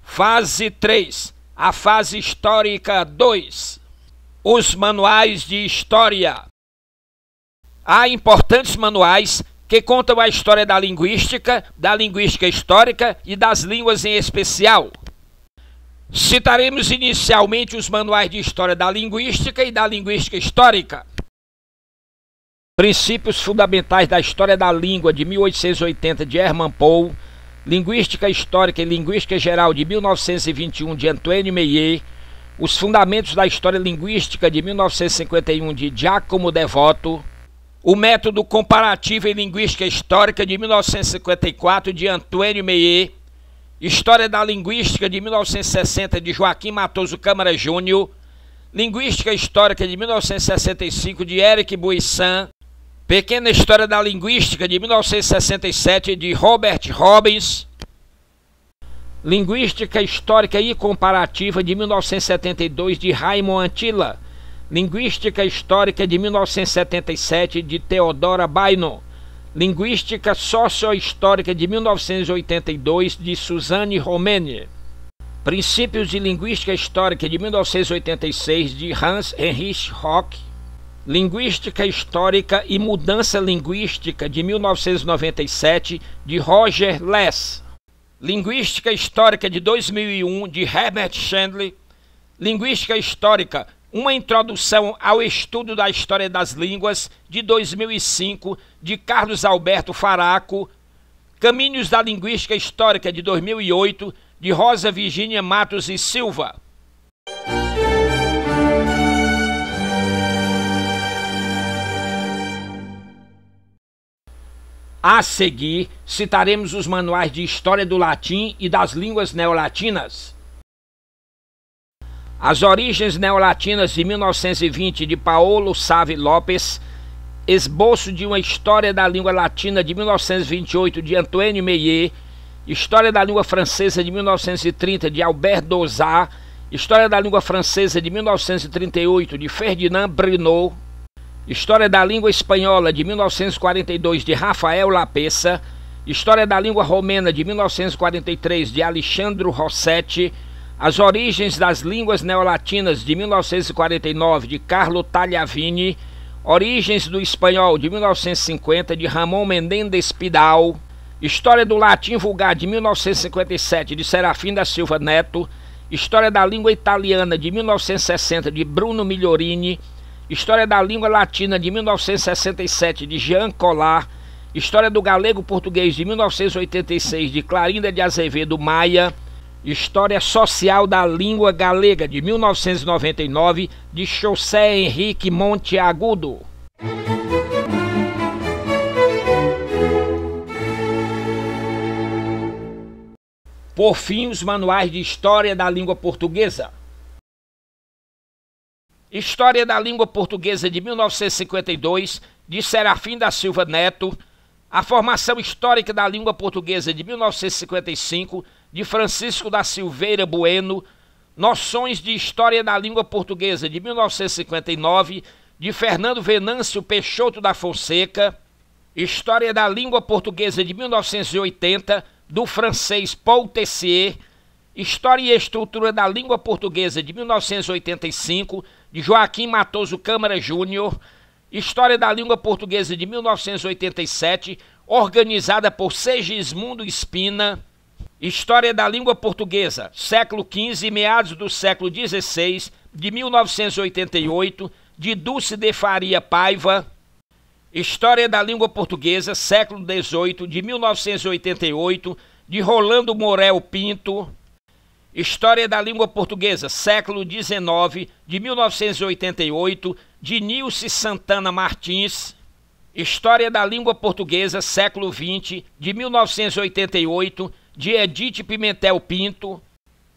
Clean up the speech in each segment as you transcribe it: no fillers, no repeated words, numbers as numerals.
Fase 3. A fase histórica 2. Os manuais de história. Há importantes manuais que contam a história da linguística histórica e das línguas em especial. Citaremos inicialmente os manuais de história da linguística e da linguística histórica. Princípios fundamentais da história da língua, de 1880, de Hermann Pohl. Linguística histórica e linguística geral, de 1921, de Antoine Meillet. Os fundamentos da história linguística, de 1951, de Giacomo Devoto. O método comparativo em linguística histórica, de 1954, de Antoine Meillet. História da linguística, de 1960, de Joaquim Matoso Câmara Júnior. Linguística histórica, de 1965, de Eric Buisson. Pequena História da Linguística, de 1967, de Robert Robbins. Linguística Histórica e Comparativa, de 1972, de Raymond Antilla. Linguística Histórica, de 1977, de Theodora Bainon. Linguística Sociohistórica, de 1982, de Suzanne Romene. Princípios de Linguística Histórica, de 1986, de Hans Heinrich Rock. Linguística Histórica e Mudança Linguística, de 1997, de Roger Less. Linguística Histórica, de 2001, de Herbert Chandler. Linguística Histórica, uma introdução ao estudo da história das línguas, de 2005, de Carlos Alberto Faraco. Caminhos da Linguística Histórica, de 2008, de Rosa Virgínia Matos e Silva. A seguir, citaremos os manuais de História do Latim e das Línguas Neolatinas. As Origens Neolatinas, de 1920, de Paulo Sávio Lopes. Esboço de uma História da Língua Latina, de 1928, de Antoine Meillet. História da Língua Francesa, de 1930, de Albert Dozat. História da Língua Francesa, de 1938, de Ferdinand Bruno. História da Língua Espanhola, de 1942, de Rafael Lapesa. História da Língua Romena, de 1943, de Alexandro Rossetti. As Origens das Línguas Neolatinas, de 1949, de Carlo Tagliavini. Origens do Espanhol, de 1950, de Ramon Menendez Pidal. História do Latim Vulgar, de 1957, de Serafim da Silva Neto. História da Língua Italiana, de 1960, de Bruno Migliorini. História da Língua Latina, de 1967, de Jean Collard. História do Galego Português, de 1986, de Clarinda de Azevedo Maia. História Social da Língua Galega, de 1999, de José Henrique Monteagudo. Por fim, os manuais de História da Língua Portuguesa. História da Língua Portuguesa, de 1952, de Serafim da Silva Neto. A Formação Histórica da Língua Portuguesa, de 1955, de Francisco da Silveira Bueno. Noções de História da Língua Portuguesa, de 1959, de Fernando Venâncio Peixoto da Fonseca. História da Língua Portuguesa, de 1980, do francês Paul Tessier. História e Estrutura da Língua Portuguesa, de 1985, de Joaquim Matoso Câmara Júnior. História da Língua Portuguesa, de 1987, organizada por Segismundo Espina. História da Língua Portuguesa, século XV e meados do século XVI, de 1988, de Dulce de Faria Paiva. História da Língua Portuguesa, século XVIII, de 1988, de Rolando Morel Pinto. História da Língua Portuguesa, século XIX, de 1988, de Nilce Santana Martins. História da Língua Portuguesa, século XX, de 1988, de Edith Pimentel Pinto.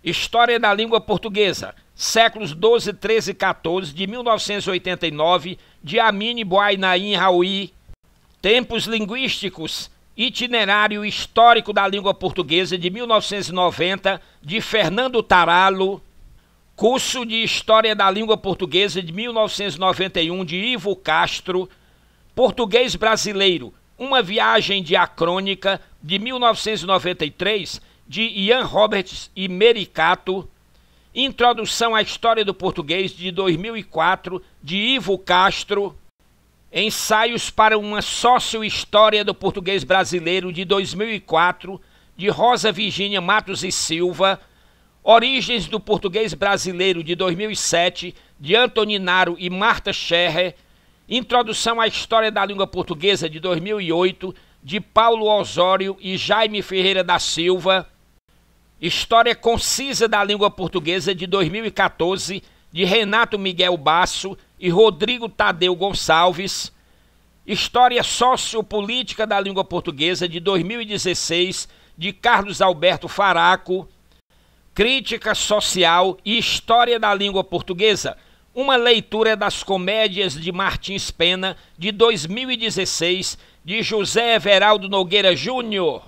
História da Língua Portuguesa, séculos XII, XIII e XIV, de 1989, de Amine Boainaim Raui. Tempos Linguísticos, Itinerário Histórico da Língua Portuguesa, de 1990, de Fernando Taralo. Curso de História da Língua Portuguesa de 1991 de Ivo Castro. Português Brasileiro, uma viagem diacrônica de 1993 de Ian Roberts e Mericato. Introdução à História do Português de 2004 de Ivo Castro. Ensaios para uma Sócio-História do Português Brasileiro de 2004 de Rosa Virgínia Matos e Silva. Origens do Português Brasileiro de 2007 de Antoninaro e Marta Scherrer. Introdução à História da Língua Portuguesa de 2008 de Paulo Osório e Jaime Ferreira da Silva. História Concisa da Língua Portuguesa de 2014 de Renato Miguel Basso e Rodrigo Tadeu Gonçalves. História Sociopolítica da Língua Portuguesa de 2016 de Carlos Alberto Faraco. Crítica Social e História da Língua Portuguesa, uma leitura das comédias de Martins Pena de 2016 de José Everaldo Nogueira Júnior.